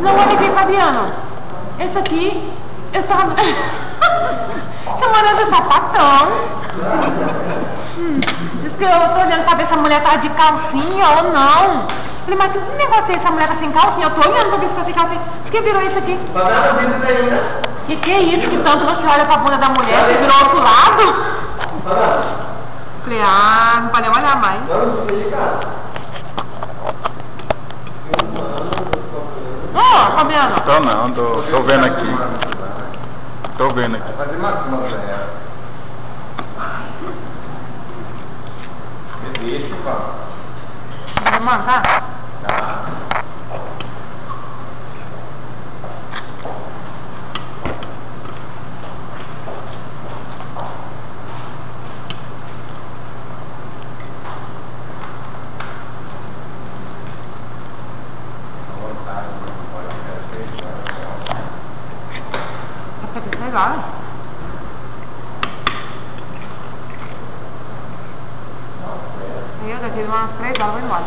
Não, olha aqui, Fabiano. Esse aqui, essa mulher é sapatão. Diz que eu tô olhando pra ver se a mulher tá de calcinha ou não. Falei, mas que negócio é esse? A mulher tá sem calcinha? Eu tô olhando pra ver se tá sem calcinha. Por que virou isso aqui? Que é isso? Que tanto você olha pra bunda da mulher que virou outro lado? Falei, não pode nem olhar mais. Ô, Fabiano. Tô não, tô vendo aqui. Tô vendo aqui. Vai mandar? Sei lá. Eu daqui de umas 3 horas vou embora.